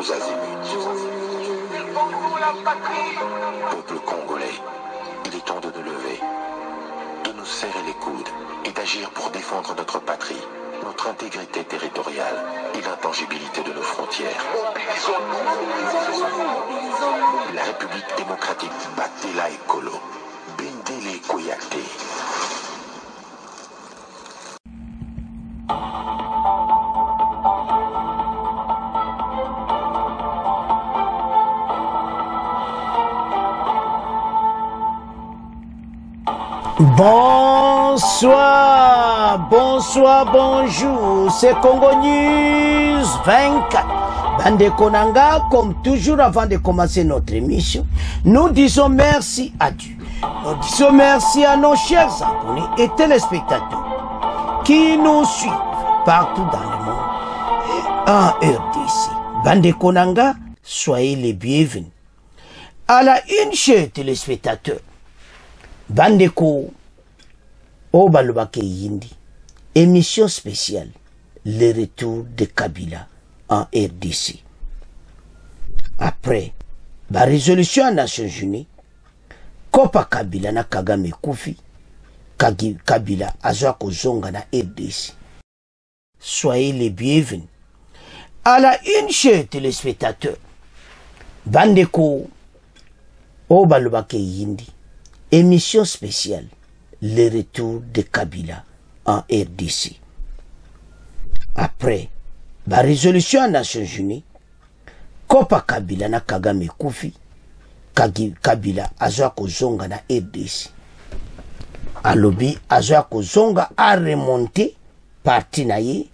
tous azimuts. Peuple congolais, il est temps de nous lever, de nous serrer les coudes et d'agir pour défendre notre patrie, notre intégrité territoriale et l'intangibilité de nos frontières. La République démocratique Batela Ekolo, Bendele Koyate. Bonsoir, bonsoir, bonjour, c'est Congo News 24. Bande Konanga, comme toujours avant de commencer notre émission, nous disons merci à Dieu. Nous disons merci à nos chers abonnés et téléspectateurs qui nous suivent partout dans le monde en RDC. Bande Konanga, soyez les bienvenus. À la une, chers téléspectateurs, Bandeko Obalobake Yindi, émission spéciale, le retour de Kabila en RDC. Après la résolution des Nations Unies, Kopa Kabila na Kagame Koufi, Kabila azwa kozonga na RDC. Soyez les bienvenus. À la une, chers téléspectateurs, Bandeko Obalobake Yindi, émission spéciale, le retour de Kabila en RDC. Après la résolution des Nations Unies, Kopa Kabila na Kagame Koufi, Kabila azwa kozonga na RDC. Alobi azwa kozonga a remonté parti na ye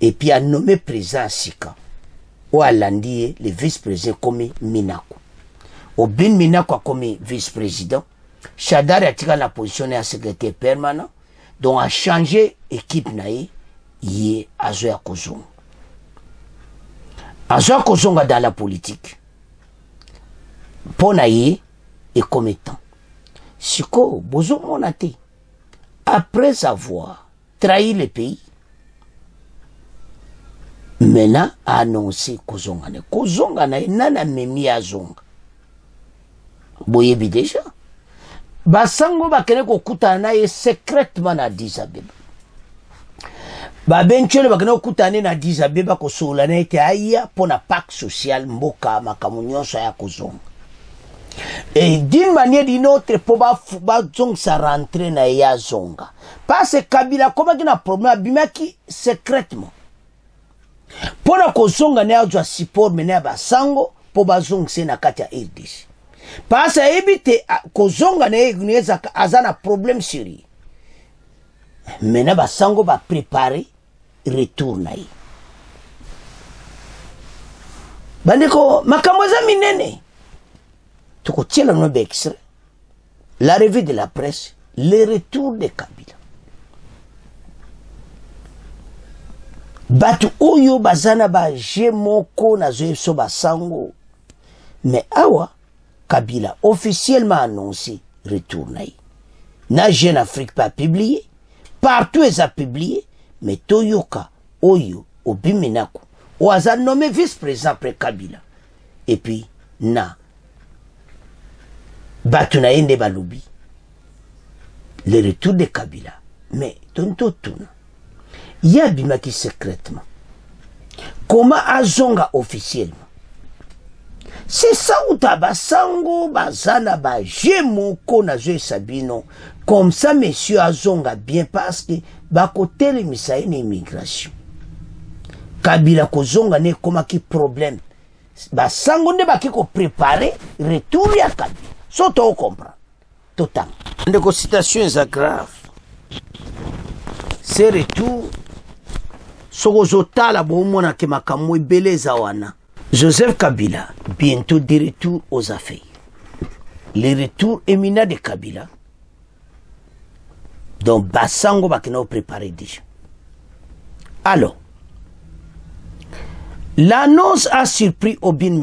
et puis a nommé président Sika ou a landie le vice-président comme Minako. Obin Minako a comme vice-président. Chadar a tiré la position à secrétaire permanent, donc a changé équipe naïe, yé Azoya Kozonga. Azoya Kozonga dans la politique, pour naïe et commettant. Siko, bozo monate, après avoir trahi le pays, maintenant a annoncé Kozonga. Kozonga naïe nana memi Azonga. Boyebi déjà. Basango bakene kokutana naye secrètement na Addis Abeba. Babenchele bakene kokutana na Addis Abeba kosola na ete aya pona pacte social mboka makamu nyonso ya kozonga. Et d'une manière d'une autre po ba zong sa rentrer na ya zonga. Parce que Kabila koma kina problème abimaki secrètement. Pona kozonga na ya support mena basango po ba zong se na kati ya RDC. Parce que ebite kozonga na egneza azana problème sérieux. Mena basango ba préparer retour na ye. Bandeko makamoza minene. Tuko tiela no extrait. La revue de la presse, le retour de Kabila. Batu oyo bazana ba jemoko na zoeso basango. Mais awa Kabila officiellement annoncé retour naï. Na Jeune Afrique pas publié, partout ils a publié, mais Toyoka, Oyo, Obimenako, Oaza nommé vice-président après Kabila. Et puis, na Batunaïnde Baloubi, le retour de Kabila. Mais, tonto tuna, y a bimaki secrètement. Comment Azonga officiellement? C'est ça où tabasango bazana ba jemoko na zoe sabino. Comme ça, monsieur Azonga bien parce que bakote le misaye na immigration. Kabila kozonga ne koma ki problème. Basango ne baki ko préparer retour ya Kabila. So to comprendre. Total. Ndeko citation est grave. C'est retour. Soko zotala bo mona ke makamwe beleza wana. Joseph Kabila, bientôt de retour aux affaires. Le retour éminent de Kabila, dont Bassango Bakeno préparé déjà. Alors, l'annonce a surpris Obin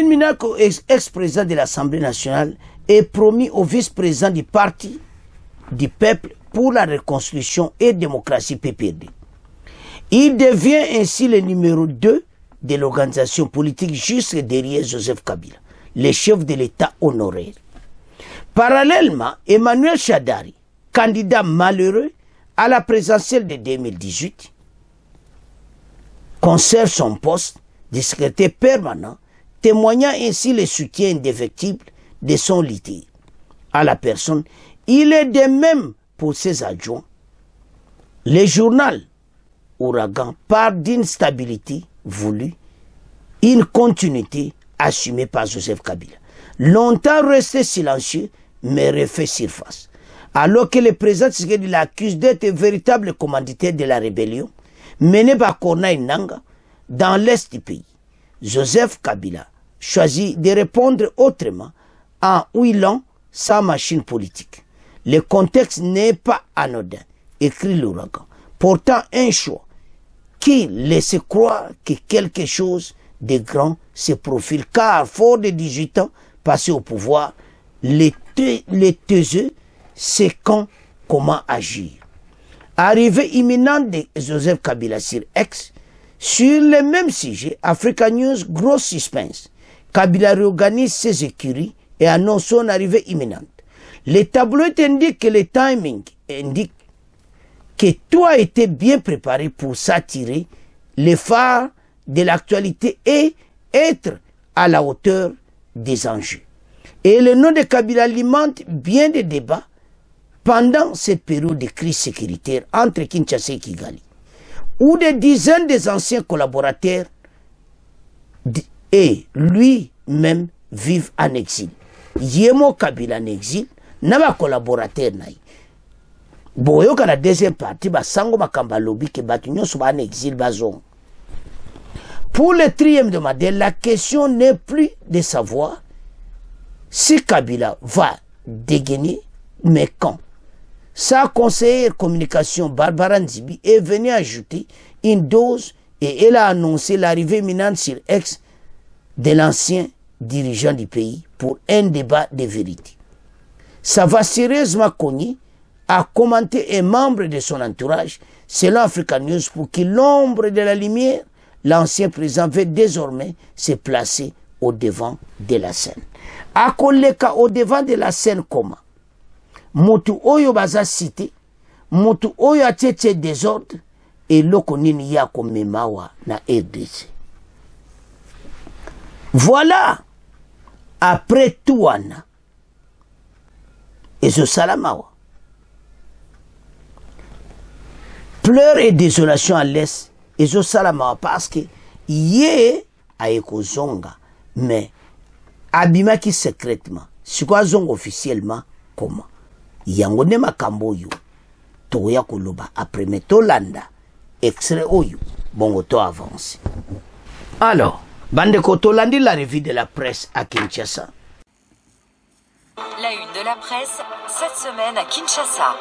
Minako, ex-président de l'Assemblée nationale, et promis au vice-président du Parti du Peuple pour la Reconstruction et Démocratie PPRD. Il devient ainsi le numéro 2 de l'organisation politique juste derrière Joseph Kabila, le chef de l'État honoraire. Parallèlement, Emmanuel Shadari, candidat malheureux à la présidentielle de 2018, conserve son poste de secrétaire permanent, témoignant ainsi le soutien indéfectible de son leader à la personne. Il est de même pour ses adjoints. Le journal Ouragan part d'une stabilité voulue, une continuité assumée par Joseph Kabila. Longtemps resté silencieux, mais refait surface. Alors que le président Tshisekedi l'accuse d'être un véritable commanditaire de la rébellion menée par Corneille Nangaa dans l'est du pays, Joseph Kabila choisit de répondre autrement en huilant sa machine politique. Le contexte n'est pas anodin, écrit l'Ouragan. Pourtant, un choix qui laisse croire que quelque chose de grand se profile, car fort de 18 ans passés au pouvoir, les taiseux sait quand, comment agir. Arrivée imminente de Joseph Kabila sur X, sur le même sujet, Africa News, gros suspense. Kabila réorganise ses écuries et annonce son arrivée imminente. Les tabloïds indiquent que le timing indique que tout a été bien préparé pour s'attirer les phares de l'actualité et être à la hauteur des enjeux. Et le nom de Kabila alimente bien des débats pendant cette période de crise sécuritaire entre Kinshasa et Kigali, où des dizaines des anciens collaborateurs et lui-même vivent en exil. Yemo Kabila en exil, n'a collaborateur naï. Boyo ka la deuxième partie, sango makamba lobby ke batunyo soba en exil bazon. Pour le trième de Madel, la question n'est plus de savoir si Kabila va dégainer, mais quand. Sa conseillère communication Barbara Nzibi est venue ajouter une dose et elle a annoncé l'arrivée imminente sur X de l'ancien dirigeant du pays pour un débat de vérité. Ça va sérieusement cogner, a commenté un membre de son entourage, selon Africa News, pour que l'ombre de la lumière, l'ancien président veut désormais se placer au devant de la scène. Akoleka au devant de la scène comment? Motu oyo baza cité, motu oyo atete désordre, et loko nini ya komemawa na RDC. Voilà, après tout wana, et ce salamawa. Pleurs et désolation à l'est, et ce salamawa, parce que yé a zonga, mais abimaki secrètement, si quoi zonga officiellement, comment? Yango ne makambo yo toya koloba après metolanda extrait oyo bongo to avance. Alors bande ko tolandi la revue de la presse à Kinshasa. La une de la presse cette semaine à Kinshasa.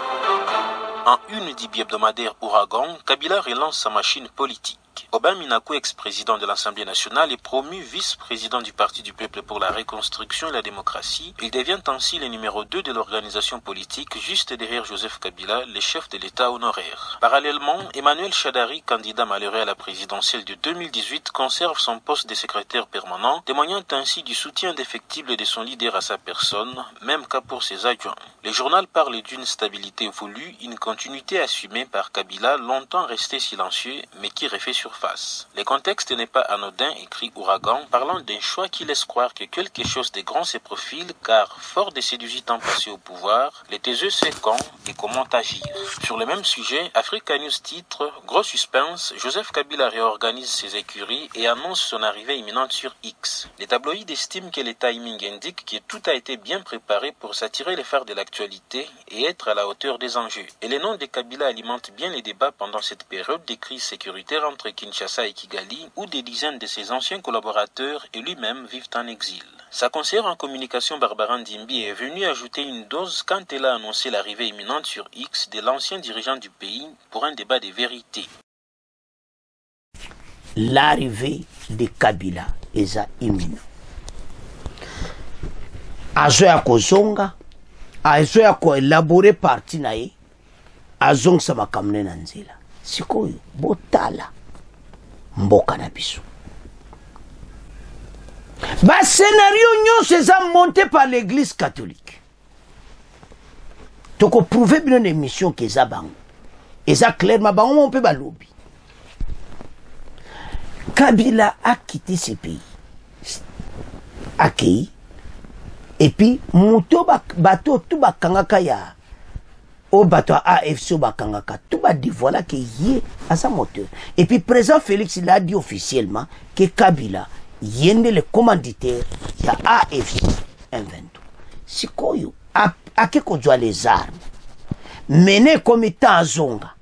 En une du hebdomadaire Ouragan, Kabila relance sa machine politique. Aubin Minakou, ex-président de l'Assemblée nationale, est promu vice-président du Parti du peuple pour la reconstruction et la démocratie. Il devient ainsi le numéro 2 de l'organisation politique, juste derrière Joseph Kabila, le chef de l'État honoraire. Parallèlement, Emmanuel Shadari, candidat malheureux à la présidentielle de 2018, conserve son poste de secrétaire permanent, témoignant ainsi du soutien indéfectible de son leader à sa personne, même cas pour ses adjoints. Le journal parle d'une stabilité voulue, une continuité assumée par Kabila, longtemps resté silencieux, mais qui refait surface. Le contexte n'est pas anodin, écrit Ouragan, parlant d'un choix qui laisse croire que quelque chose de grand se profile, car fort de ses 18 ans passés au pouvoir, les taiseux sait quand et comment agir. Sur le même sujet, Africa News titre « Gros suspense, Joseph Kabila réorganise ses écuries et annonce son arrivée imminente sur X ». Les tabloïds estiment que le timing indique que tout a été bien préparé pour s'attirer les phares de l'actualité et être à la hauteur des enjeux. Et le nom de Kabila alimente bien les débats pendant cette période de crise sécuritaire entre Kinshasa et Kigali, où des dizaines de ses anciens collaborateurs et lui-même vivent en exil. Sa conseillère en communication Barbara Ndimbi est venue ajouter une dose quand elle a annoncé l'arrivée imminente sur X de l'ancien dirigeant du pays pour un débat de vérité. L'arrivée de Kabila est imminente. Azoya kozonga, azoya ko élaborer parti nae, azong sama kamne nanzela. sikoyo botala mboka na biso. Ba scénario nyonso eza monté par l'église catholique. Toko prouver bien une émission que eza bango. Eza clairement bango on peut balobi. Kabila a quitté ce pays. Accueilli. Et puis muto bato tout bakangaka ya au bateau AFC bakangaka tout ba dit voilà que yé à sa moteur. Et puis président Félix il a dit officiellement que Kabila yende le commanditaire ya AFC M23. Sikoyo ake kozwa les armes mené comme étant zonga.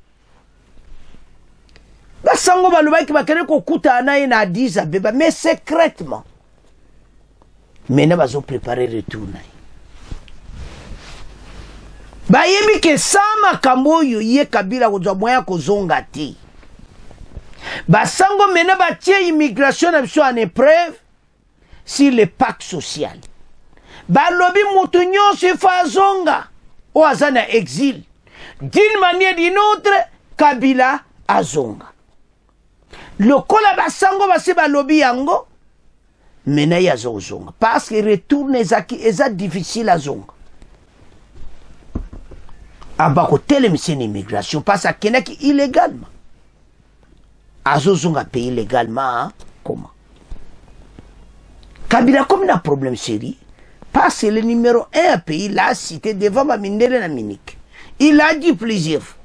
Basango balobaki bakene kokuta na ye na Addis Abeba mais secrètement. Maintenant bazo préparer retour na ye. Bayemi ke sama kamboyo ye Kabila kozwa moya kozonga te. Basango mena batie immigration na biso en épreuve sur le pacte social. Balobi mutu nyonso fa zonga o azana exil. D'une manière d'une autre Kabila azonga. Lokola basango base balobi yango mena ya zonga parce que retourne eza difficile à zonga. Abako tele miseni immigration parce que kenaki illégalement. Azozonga pays illégalement hein? Comment? Kabila comme il a un problème sérieux parce que le numéro 1 pays l'a cité devant ma mindele na Munich. Il a dit plusieurs fois.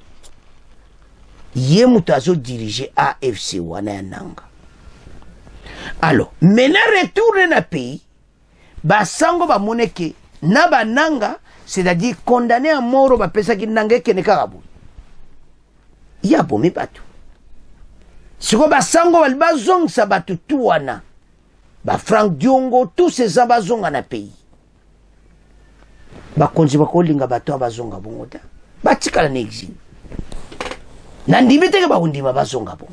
Yé mutazo dirigé AFC wana ya nanga. Alors, maintenant retourne na pays, basango ba moneke na bananga, c'est-à-dire condamné à mort ba pesa ki nanga kene karabu. Ya bomi batu. Siko basango ba zong sa batu tuwana. Ba Frank Diongo tous ces ambazonga na pays. Ba konzi ba kolinga batu abazonga bongo ta. Ba tikala na exil. Na ndimete ke ba undima bazonga bongo.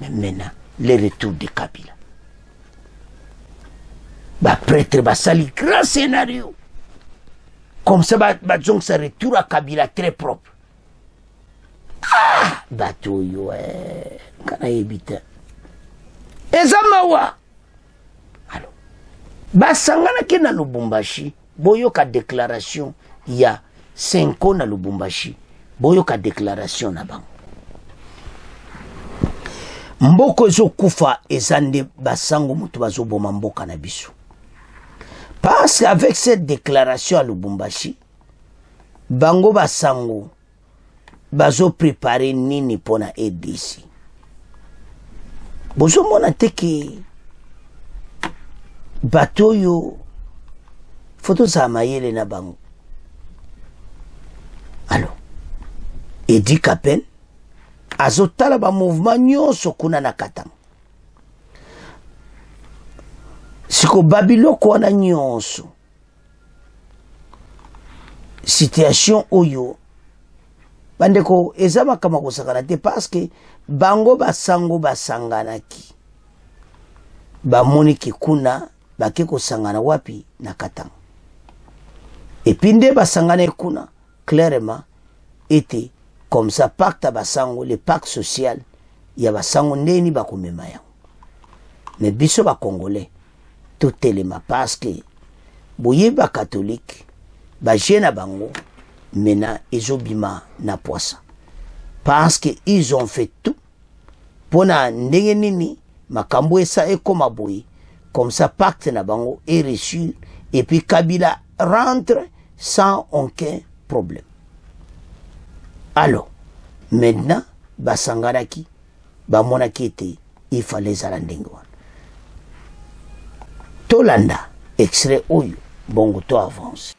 Mais maintenant le retour de Kabila. Bah prêtre bah sali grand scénario. Comme ça bah donc ça retour à Kabila très propre. Ah bateau yo kana ebita. Ezamawa. Alors bah sangana ke na Lubumbashi boyo ka déclaration il y a 5 ans na Lubumbashi boyo ka déclaration na bango. Mboko zo kufa ezande basango mutu bazo boma mboka na biso. Parce qu'avec cette déclaration à Lubumbashi, bango basango bazo préparer nini pona EDC. Bozo mona teke bato yo photo za mayele na bango. Alors, Edi Kapen azotala ba mouvement nyonso kuna na Katanga. Siko babiloko wana nyonso. Situation oyo bandeko ezama kama kosakana te parce que bango basango basanganaki. Bamoni ki kuna bake kosangana wapi na Katanga. Et puis nde basangana kuna clairement était comme ça pacte à basango le pacte social ya basango ndeni bakomema yango. Mais biso ba congolais tout élément parce que boye ba catholique ba jena bango mena ezobima na poisa parce que ils ont fait tout pona ndenge nini makambo esa ekoma boye comme ça pacte na bango est reçu et puis Kabila rentre sans aucun problème. Alors, maintenant, basangaraki, bamonaki ete, il fallait zalandengwa. Tolanda, extrait oyo, bongo to avance.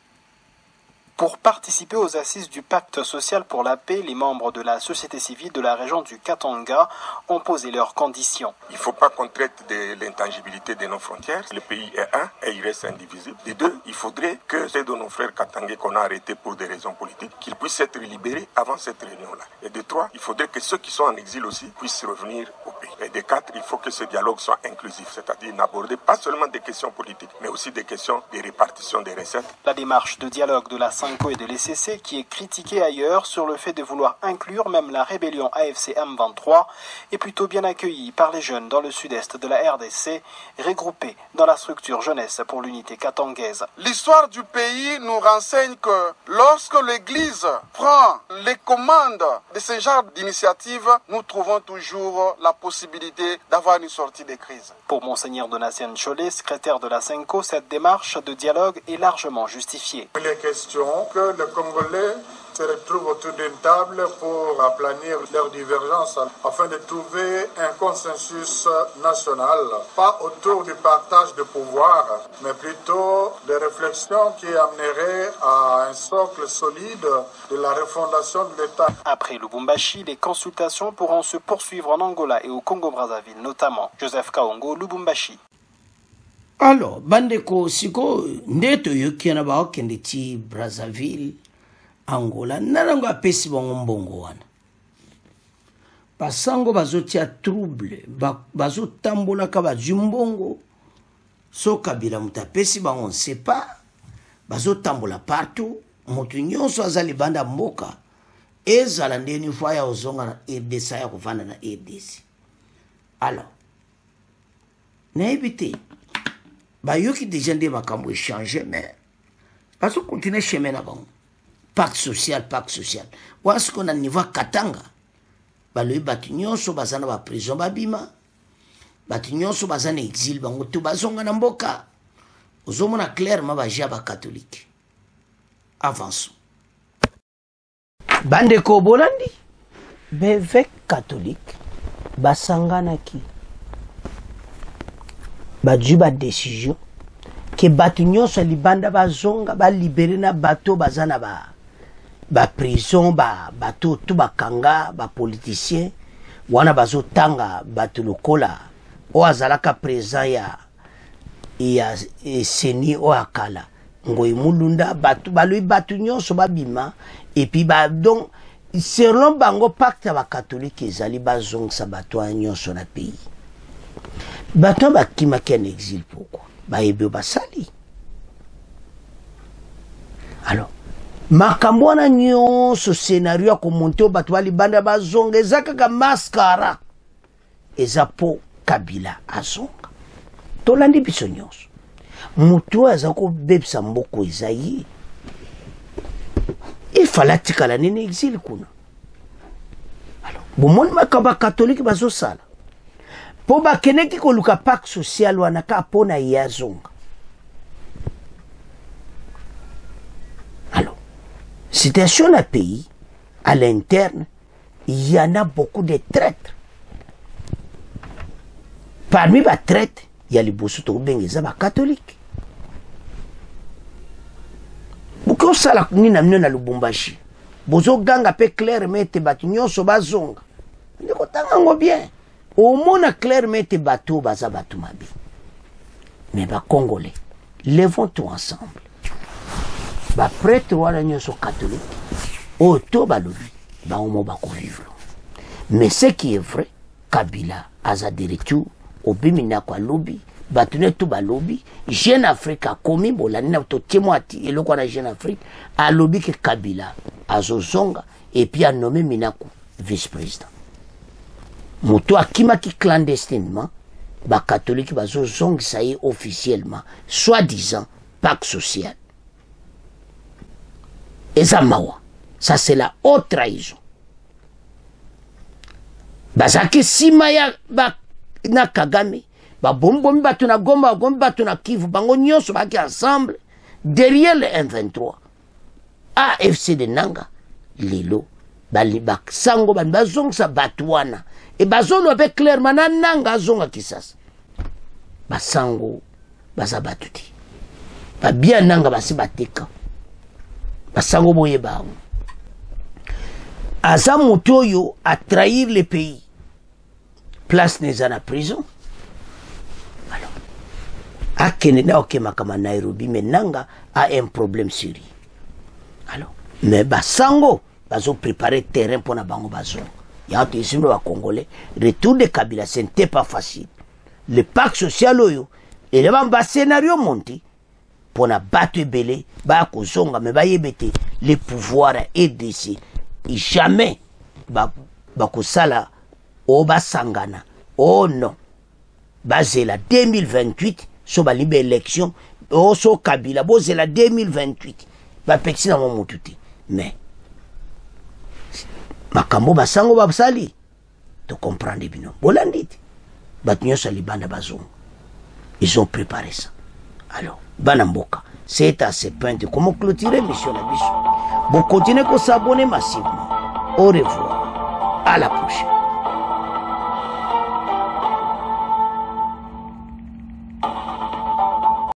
Pour participer aux assises du pacte social pour la paix, les membres de la société civile de la région du Katanga ont posé leurs conditions. Il ne faut pas qu'on traite de l'intangibilité de nos frontières. Le pays est un et il reste indivisible. De deux, il faudrait que ceux de nos frères katangais qu'on a arrêtés pour des raisons politiques, qu'ils puissent être libérés avant cette réunion-là. Et de trois, il faudrait que ceux qui sont en exil aussi puissent revenir au pays. Et de 4, il faut que ce dialogue soit inclusif, c'est-à-dire n'aborder pas seulement des questions politiques, mais aussi des questions de répartition des recettes. La démarche de dialogue de la SENCO et de l'ECC, qui est critiquée ailleurs sur le fait de vouloir inclure même la rébellion AFC M23, est plutôt bien accueillie par les jeunes dans le sud-est de la RDC, regroupés dans la structure Jeunesse pour l'unité katangaise. L'histoire du pays nous renseigne que lorsque l'Église prend les commandes de ce genre d'initiative, nous trouvons toujours la possibilité d'avoir une sortie de crise. Pour Monseigneur Donatien Cholet, secrétaire de la SENCO, cette démarche de dialogue est largement justifiée. Il est question que les Congolais se retrouvent autour d'une table pour aplanir leurs divergences afin de trouver un consensus national, pas autour du partage de pouvoir, mais plutôt des réflexions qui amèneraient à un socle solide de la refondation de l'État. Après Lubumbashi, les consultations pourront se poursuivre en Angola et au Congo-Brazzaville notamment. Joseph Kaongo, Lubumbashi. Alors, bandeko siko ndeto yokiana ba okende ti Brazzaville, Angola, narango apesi bango mbongo wana. Basango bazotia trouble, bazotambola ka bazwi mbongo. So Kabila mutapesi bango on sait pas. Bazotambola partout, moto nyonso azali banda mboka. Ezala ndeni fois ya ozonga na RDC ya kuvanda na RDC. Alors, naibite bayoki déjà nde makambo échanger mais bazo continuer chemin na bango. Pacte social. Wasi qu'on a niveau Katanga. Baloyi batu nyonso bazana ba prison babima. Batu nyonso bazana exil bango to bazonga na mboka. Ozomona clairement ba jaba catholique. Avançons. Bandeko bolandi. Bevek catholique basangana ki. Bajuba décision que batu nyonso libanda bazonga ba libérer na bateau bazana ba prison bateau tout bakanga ba politicien wana bazotanga batu lokola o azalaka présent ya seni o akala ngoi mulunda batu nyonso babima et puis donc selon bango pacte ba catholique ezali bazongisa bato nyonso na pays bato bakimaki en exil pourquoi bayebi basali. Alors makambo wana nyonso scénario akomonte bato balibanda bazonga eza kaka mascara eza po Kabila azonga tolandi biso nyonso mutu aza kobebisa mboko eza ye ifala tikala nini exil kuna. Alors bomoni makambo catholique bazosala po bakeneki koluka pacte social wana ka pona ye azonga. Alors situation à pays à l'interne il y en a beaucoup de traîtres. Parmi les traîtres il y a les bosuto bengeza ba catholiques. Buko sala nina mnena Lubumbashi bozo ganga pe clairement te batu nyonso bazonga ndiko tangango bien au moins clairement te bateau baza batu mabi. Mais ba Congolais levons-nous ensemble. Ba prêtre wala nyonso catholique auto balobi ba omo ba ko vivre. Mais ce qui est vrai Kabila aza de retour au bimina kwa lobby batune tout ba lobby Jeune Afrique a commis bolani na to témoati et le kwa na Jeune Afrique a lobby que Kabila azozonga et puis a nommé Minaku vice-président. Moto akimaki clandestinement ba catholique bazozonga ça y officiellement soi-disant pacte social. Ezamawa ça c'est la haute trahison. Bazaki simaya ba na Kagame ba bombomi batu na Goma bombomi batu na Kivu bango nyonso baki ensemble derrière le M23 AFC de Nanga lelo bali baksango ban bazongsa batu wana et bazono be clairement na Nanga zonga kisasa basango baza batuti ba bien Nanga basi bateka basango boye ba asa motoyo a trahir le pays place neza na prison. Alors akene na okema kama Nairobi mais Nanga a un problème sérieux. Alors mais basango bazo préparer terrain pour na bango bazo ya to isime ba Congolais retour de Kabila ce n'était pas facile le pacte social oyo et le ba scénario monté pour na battre belé ba kozonga mais ba yebete le pouvoir RDC et jamais ba kosala o ba sangana oh non basé la 2028 so ba libe élection o so Kabila bozé la 2028 ba pexi na mo mututi mais makambo basango basali to comprendre bino bolanditi batunyo salibanda bazongo ils ont préparé ça alors banamboka c'est à ce point de comment clôturer mission na biso vous continuez à s'abonner massivement au revoir à la prochaine.